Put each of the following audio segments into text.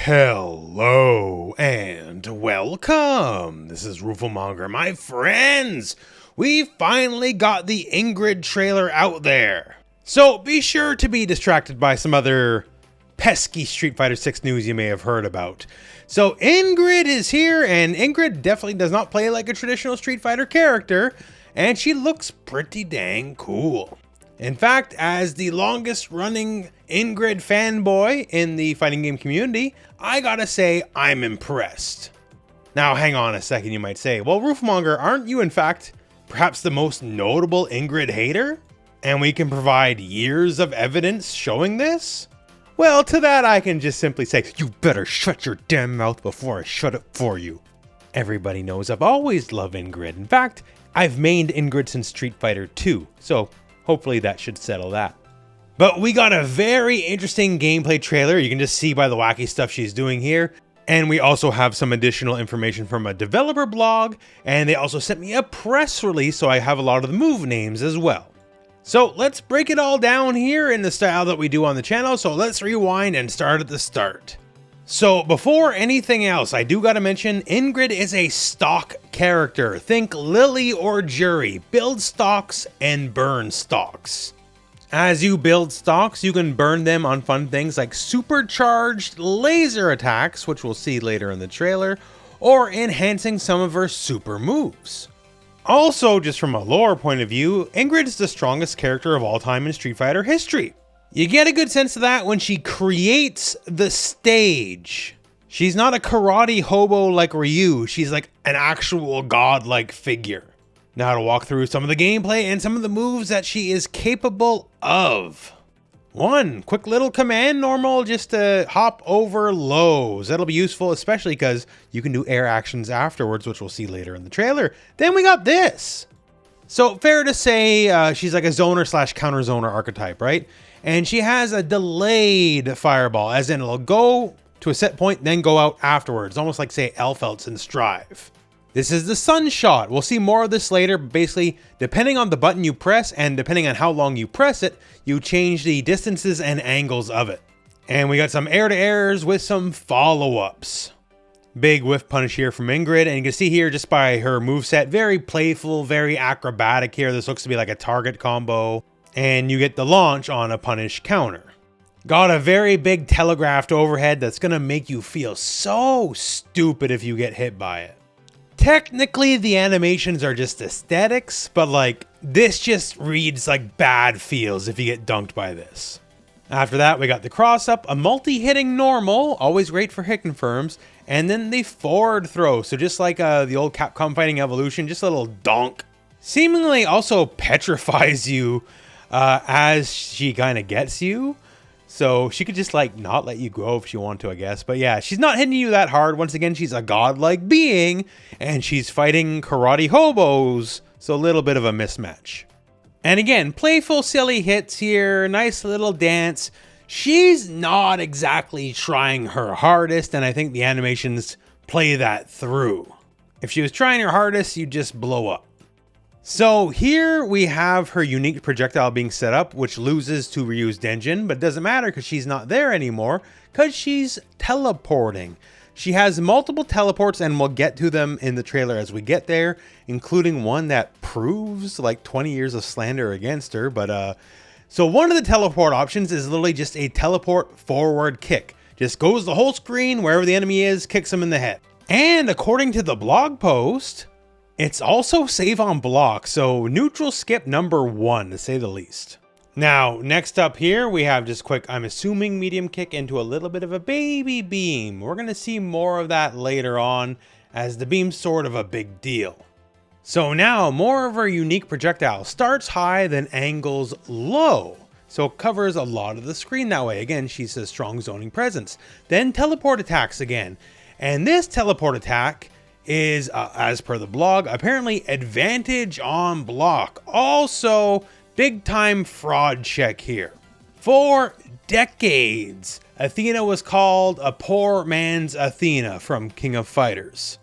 Hello and welcome. This is Rooflemonger, my friends. We finally got the Ingrid trailer out there. So be sure to be distracted by some other pesky Street Fighter 6 news you may have heard about. So Ingrid is here, and Ingrid definitely does not play like a traditional Street Fighter character, and she looks pretty dang cool. In fact, as the longest running Ingrid fanboy in the fighting game community, I gotta say I'm impressed. Now hang on a second, you might say, well, Rooflemonger, aren't you in fact perhaps the most notable Ingrid hater? And we can provide years of evidence showing this? Well, to that I can just simply say, you better shut your damn mouth before I shut it for you. Everybody knows I've always loved Ingrid. In fact, I've mained Ingrid since Street Fighter 2, so hopefully that should settle that. But we got a very interesting gameplay trailer. You can just see by the wacky stuff she's doing here. And we also have some additional information from a developer blog. And they also sent me a press release, so I have a lot of the move names as well. So let's break it all down here in the style that we do on the channel. So let's rewind and start at the start. So before anything else, I do gotta mention Ingrid is a stock character. Think Lily or Jury, build stocks and burn stocks. As you build stocks, you can burn them on fun things like supercharged laser attacks, which we'll see later in the trailer, or enhancing some of her super moves. Also, just from a lore point of view, Ingrid is the strongest character of all time in Street Fighter history. You get a good sense of that when she creates the stage. She's not a karate hobo like Ryu, she's like an actual godlike figure. Now to walk through some of the gameplay and some of the moves that she is capable of. One quick little command normal just to hop over lows. That'll be useful, especially because you can do air actions afterwards, which we'll see later in the trailer. Then we got this. So fair to say she's like a zoner slash counter zoner archetype, right? And she has a delayed fireball, as in it'll go to a set point, then go out afterwards, almost like say Elfelt's in Strive. This is the sun shot. We'll see more of this later, but basically, depending on the button you press and depending on how long you press it, you change the distances and angles of it. And we got some air-to-airs with some follow-ups. Big whiff punish here from Ingrid, and you can see here just by her moveset, very playful, very acrobatic here. This looks to be like a target combo, and you get the launch on a punish counter. Got a very big telegraphed overhead that's gonna make you feel so stupid if you get hit by it. Technically, the animations are just aesthetics, but like, this just reads like bad feels if you get dunked by this. After that, we got the cross-up, a multi-hitting normal, always great for hit confirms, and then the forward throw, so just like the old Capcom Fighting Evolution, just a little donk. Seemingly also petrifies you as she kind of gets you. So she could just like not let you go if she wanted to, I guess. But yeah, she's not hitting you that hard. Once again, she's a godlike being and she's fighting karate hobos. So a little bit of a mismatch. And again, playful, silly hits here. Nice little dance. She's not exactly trying her hardest. And I think the animations play that through. If she was trying her hardest, you'd just blow up. So here we have her unique projectile being set up, which loses to Ryu's Denjin, but it doesn't matter because she's not there anymore because she's teleporting. She has multiple teleports and we'll get to them in the trailer as we get there, including one that proves like 20 years of slander against her. But so one of the teleport options is literally just a teleport forward kick. Just goes the whole screen wherever the enemy is, kicks them in the head. And according to the blog post, it's also save on block, so neutral skip number 1 to say the least. Now, next up here, we have just quick, I'm assuming medium kick into a little bit of a baby beam. We're gonna see more of that later on as the beam's sort of a big deal. So now more of her unique projectile starts high, then angles low. So it covers a lot of the screen that way. Again, she's a strong zoning presence. Then teleport attacks again. And this teleport attack is, as per the blog, apparently advantage on block. Also, big time fraud check here. For decades, Athena was called a poor man's Athena from King of Fighters.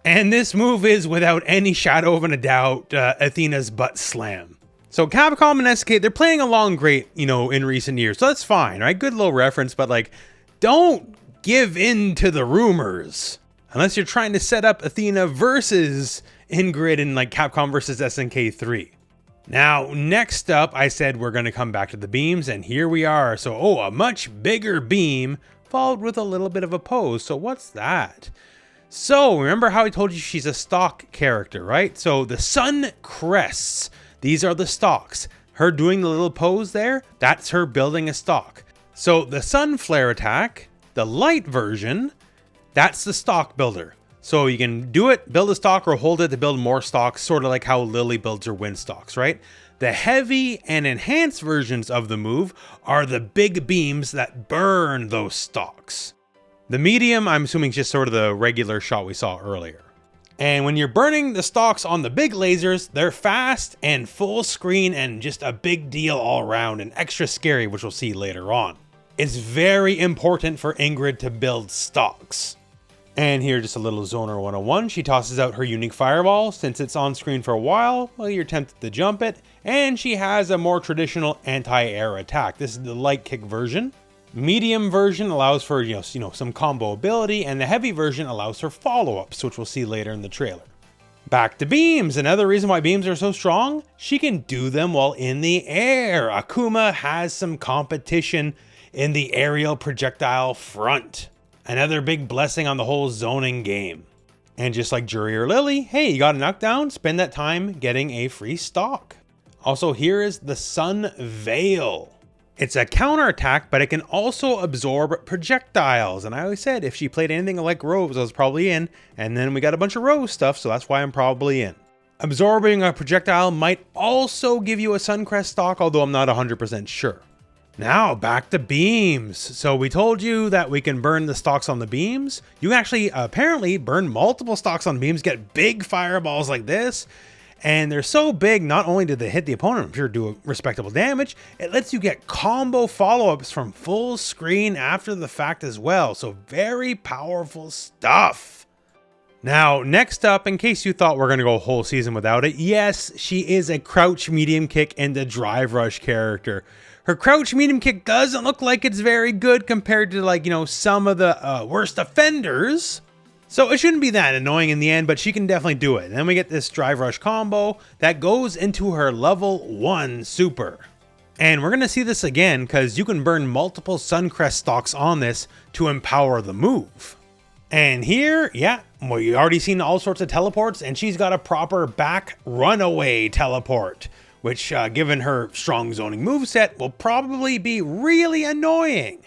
And this move is, without any shadow of a doubt, Athena's butt slam. So Capcom and SK, they're playing along great, you know, in recent years. So that's fine, right? Good little reference, but like, don't give in to the rumors. Unless you're trying to set up Athena versus Ingrid in like Capcom versus SNK 3. Now, next up, I said we're going to come back to the beams, and here we are. So, a much bigger beam followed with a little bit of a pose. So what's that? So, remember how I told you she's a stock character, right? So, the Suncrests, these are the stocks. Her doing the little pose there, that's her building a stock. So, the Sun Flare attack, the light version, that's the stock builder. So you can do it, build a stock, or hold it to build more stocks, sort of like how Lily builds her wind stocks, right? The heavy and enhanced versions of the move are the big beams that burn those stocks. The medium, I'm assuming, is just sort of the regular shot we saw earlier. And when you're burning the stocks on the big lasers, they're fast and full screen and just a big deal all around and extra scary, which we'll see later on. It's very important for Ingrid to build stocks. And here, just a little Zoner 101, she tosses out her unique fireball. Since it's on screen for a while, well, you're tempted to jump it. And she has a more traditional anti-air attack. This is the light kick version. Medium version allows for, some combo ability, and the heavy version allows for follow-ups, which we'll see later in the trailer. Back to beams. Another reason why beams are so strong, she can do them while in the air. Akuma has some competition in the aerial projectile front. Another big blessing on the whole zoning game. And just like Jury or Lily, hey, you got a knockdown? Spend that time getting a free stock. Also, here is the Sun Veil. It's a counterattack, but it can also absorb projectiles. And I always said if she played anything like Rose, I was probably in. And then we got a bunch of Rose stuff, so that's why I'm probably in. Absorbing a projectile might also give you a Suncrest stock, although I'm not 100% sure. Now, back to beams. So we told you that we can burn the stocks on the beams. You can actually apparently burn multiple stocks on beams, get big fireballs like this. And they're so big, not only do they hit the opponent, I'm sure do respectable damage, it lets you get combo follow-ups from full screen after the fact as well. So very powerful stuff. Now, next up, in case you thought we're going to go a whole season without it, yes, she is a crouch medium kick and a drive rush character. Her crouch medium kick doesn't look like it's very good compared to some of the worst offenders. So it shouldn't be that annoying in the end, but she can definitely do it. And then we get this drive rush combo that goes into her level 1 super. And we're going to see this again because you can burn multiple Suncrest stocks on this to empower the move. And here, yeah, we already seen all sorts of teleports, and she's got a proper back runaway teleport, which given her strong zoning moveset will probably be really annoying.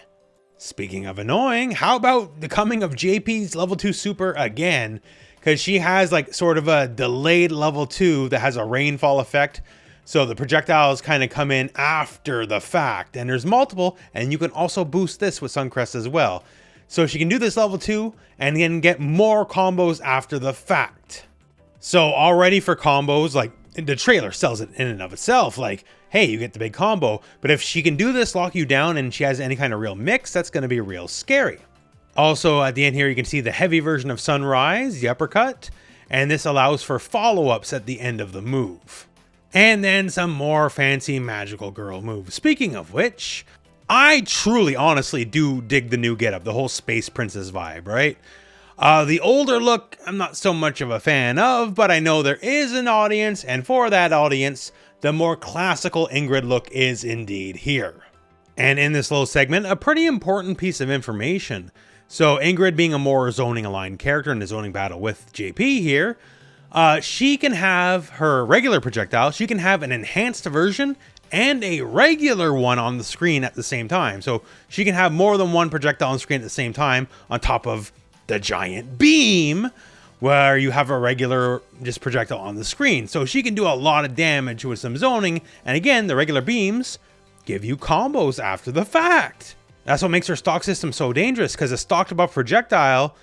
Speaking of annoying, how about the coming of JP's level 2 super again? Because she has sort of a delayed level 2 that has a rainfall effect. So the projectiles kind of come in after the fact. And there's multiple, and you can also boost this with Suncrest as well. So she can do this level 2 and then get more combos after the fact. So already for combos, the trailer sells it in and of itself. Hey, you get the big combo. But if she can do this, lock you down, and she has any kind of real mix, that's going to be real scary. Also, at the end here, you can see the heavy version of Sunrise, the uppercut. And this allows for follow-ups at the end of the move. And then some more fancy magical girl moves. Speaking of which, I truly, honestly do dig the new getup, the whole Space Princess vibe, right? The older look, I'm not so much of a fan of, but I know there is an audience, and for that audience, the more classical Ingrid look is indeed here. And in this little segment, a pretty important piece of information. So Ingrid being a more zoning aligned character in the zoning battle with JP here, she can have her regular projectile, she can have an enhanced version and a regular one on the screen at the same time. So she can have more than one projectile on screen at the same time on top of the giant beam where you have a regular just projectile on the screen. So she can do a lot of damage with some zoning. And again, the regular beams give you combos after the fact. That's what makes her stock system so dangerous, because a stocked buff projectile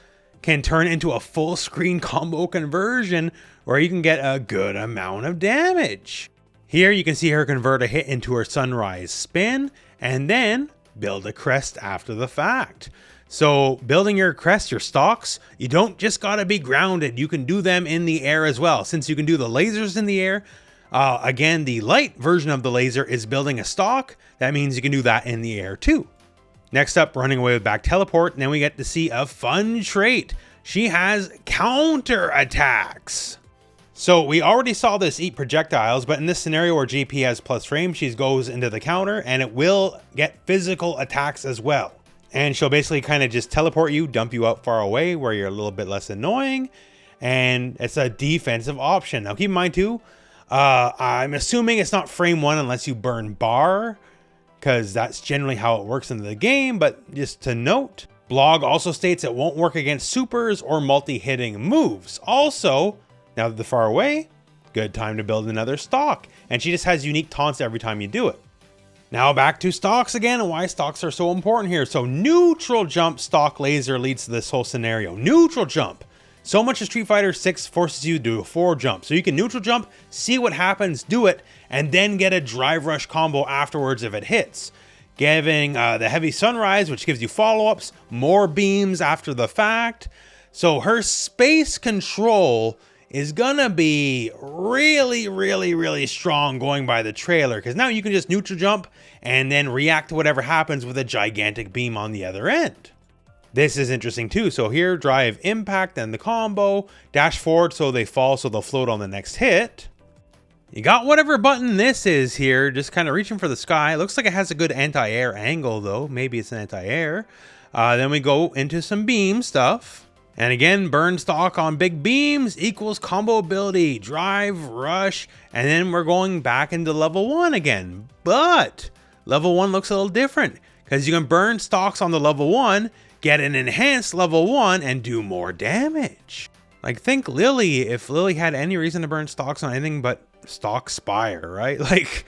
can turn into a full screen combo conversion where you can get a good amount of damage. Here you can see her convert a hit into her Sunrise spin and then build a crest after the fact. So building your crest, your stocks, you don't just gotta be grounded. You can do them in the air as well. Since you can do the lasers in the air, again, the light version of the laser is building a stock. That means you can do that in the air too. Next up, running away with back teleport, and then we get to see a fun trait. She has counter attacks. So we already saw this eat projectiles, but in this scenario where JP has plus frame, she goes into the counter and it will get physical attacks as well. And she'll basically kind of just teleport you, dump you out far away where you're a little bit less annoying. And it's a defensive option. Now keep in mind too, I'm assuming it's not frame 1 unless you burn bar, because that's generally how it works in the game. But just to note, blog also states it won't work against supers or multi-hitting moves. Also, now that they're far away, good time to build another stock. And she just has unique taunts every time you do it. Now back to stocks again and why stocks are so important here. So neutral jump stock laser leads to this whole scenario. Neutral jump. So much as Street Fighter 6 forces you to do a forward jump. So you can neutral jump, see what happens, do it, and then get a drive rush combo afterwards if it hits. Giving the heavy sunrise, which gives you follow-ups, more beams after the fact. So her space control is gonna be really strong going by the trailer, because now you can just neutral jump and then react to whatever happens with a gigantic beam on the other end. This is interesting too. So here, drive impact and the combo, dash forward so they fall so they'll float on the next hit. You got whatever button this is here, just kind of reaching for the sky. It looks like it has a good anti-air angle though. Maybe it's an anti-air. Then we go into some beam stuff. And again, burn stock on big beams equals combo ability, drive, rush, and then we're going back into level 1 again. But level 1 looks a little different because you can burn stocks on the level 1, get an enhanced level 1, and do more damage. Like think Lily, if Lily had any reason to burn stocks on anything but stock spire, right? Like,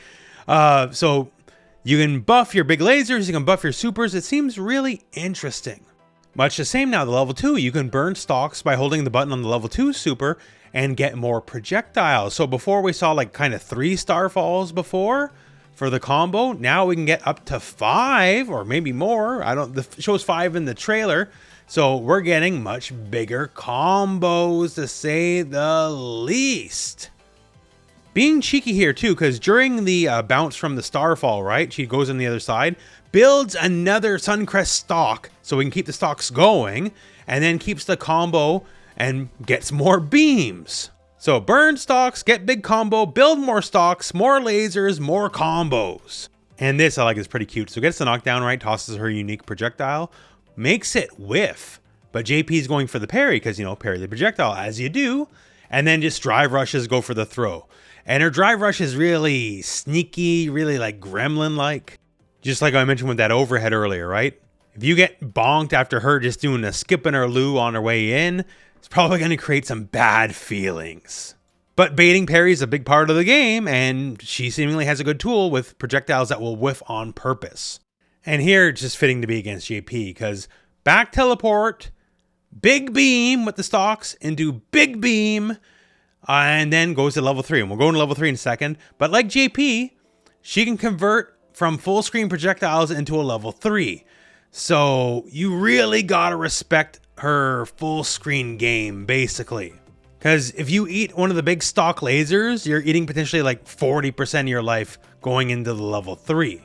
so you can buff your big lasers, you can buff your supers. It seems really interesting. Much the same now, the level 2, you can burn stocks by holding the button on the level 2 super and get more projectiles. So before we saw like kind of 3 starfalls before for the combo, now we can get up to 5 or maybe more. It shows 5 in the trailer. So we're getting much bigger combos to say the least. Being cheeky here too, because during the bounce from the starfall, right, she goes on the other side, builds another Suncrest stock so we can keep the stocks going, and then keeps the combo and gets more beams. So burn stocks, get big combo, build more stocks, more lasers, more combos. And this I like is pretty cute. So gets the knockdown right, tosses her unique projectile, makes it whiff. But JP's going for the parry because, you know, parry the projectile as you do, and then just drive rushes, go for the throw. And her drive rush is really sneaky, really like gremlin-like. Just like I mentioned with that overhead earlier, right? If you get bonked after her just doing a skip in her loo on her way in, it's probably going to create some bad feelings. But baiting parry is a big part of the game, and she seemingly has a good tool with projectiles that will whiff on purpose. And here, it's just fitting to be against JP, because back teleport, big beam with the stocks into big beam, and then goes to level 3. And we'll go into level 3 in a second. But like JP, she can convert from full screen projectiles into a level 3. So you really gotta respect her full screen game, basically. Because if you eat one of the big stock lasers, you're eating potentially like 40% of your life going into the level 3.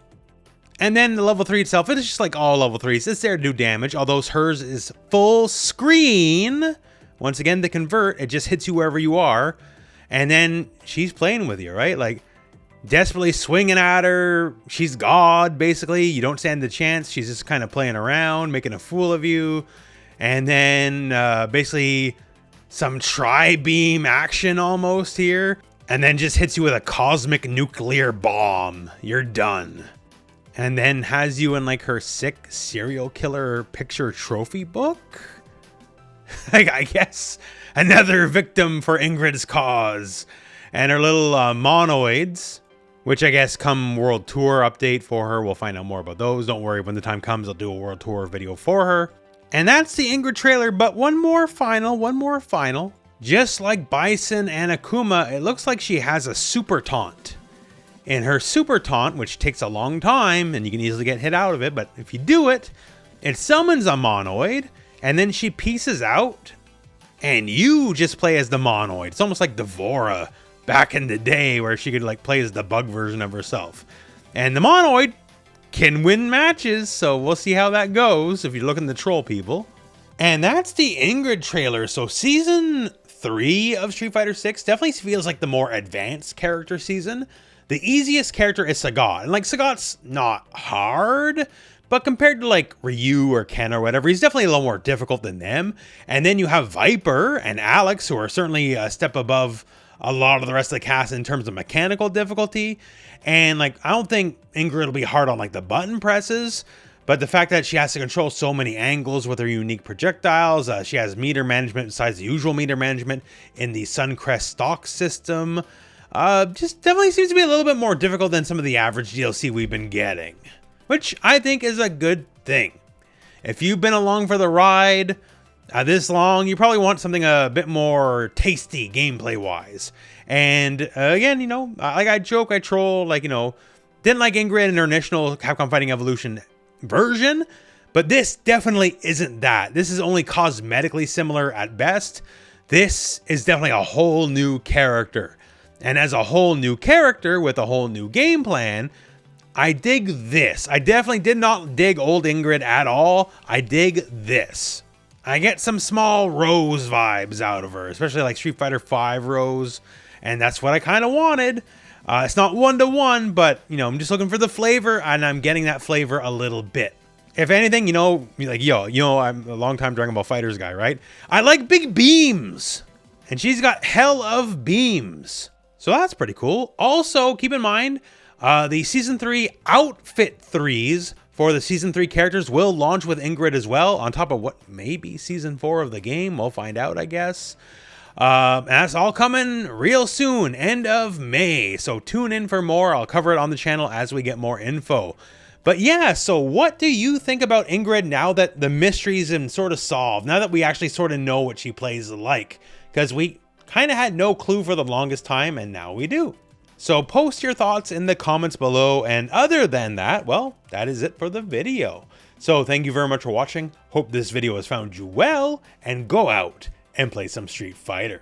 And then the level 3 itself, it's just like all level 3s. It's there to do damage, although hers is full screen. Once again, to convert, it just hits you wherever you are. And then she's playing with you, right? Like, desperately swinging at her. She's God, basically. You don't stand a chance. She's just kind of playing around, making a fool of you. And then basically some tri-beam action almost here. And then just hits you with a cosmic nuclear bomb. You're done. And then has you in like her sick serial killer picture trophy book. Like, I guess another victim for Ingrid's cause. And her little monoids, which I guess come World Tour update for her. We'll find out more about those. Don't worry, when the time comes, I'll do a World Tour video for her. And that's the Ingrid trailer, but one more final. Just like Bison and Akuma, it looks like she has a super taunt. In her super taunt, which takes a long time, and you can easily get hit out of it, but if you do it, it summons a monoid, and then she pieces out, and you just play as the monoid. It's almost like Devora back in the day where she could like play as the bug version of herself. And the monoid can win matches, so we'll see how that goes if you're looking to troll people. And that's the Ingrid trailer. So season 3 of Street Fighter 6 definitely feels like the more advanced character season. The easiest character is Sagat, and like Sagat's not hard, but compared to like Ryu or Ken or whatever, he's definitely a little more difficult than them. And then you have Viper and Alex, who are certainly a step above a lot of the rest of the cast in terms of mechanical difficulty. And like, I don't think Ingrid will be hard on like the button presses, but the fact that she has to control so many angles with her unique projectiles, she has meter management besides the usual meter management in the Suncrest stock system, just definitely seems to be a little bit more difficult than some of the average DLC we've been getting, which I think is a good thing. If you've been along for the ride this long, you probably want something a bit more tasty gameplay wise. And again, you know, like I joke, I troll, like, you know, didn't like Ingrid in her initial Capcom Fighting Evolution version, but this definitely isn't that. This is only cosmetically similar at best. This is definitely a whole new character. And as a whole new character with a whole new game plan, I dig this. I definitely did not dig old Ingrid at all. I dig this. I get some small Rose vibes out of her, especially like Street Fighter V Rose, and that's what I kind of wanted. It's not one-to-one, but, you know, I'm just looking for the flavor, and I'm getting that flavor a little bit. If anything, you know, like, I'm a long-time Dragon Ball FighterZ guy, right? I like big beams, and she's got hell of beams. So that's pretty cool. Also, keep in mind, the Season 3 outfit 3s for the Season 3 characters will launch with Ingrid as well, on top of what may be Season 4 of the game. We'll find out, I guess. And that's all coming real soon, end of May. So tune in for more. I'll cover it on the channel as we get more info. But yeah, so what do you think about Ingrid now that the mysteries have sort of solved? Now that we actually sort of know what she plays like? Because we kind of had no clue for the longest time, and now we do. So post your thoughts in the comments below. And other than that, well, that is it for the video. So thank you very much for watching. Hope this video has found you well, and go out and play some Street Fighter.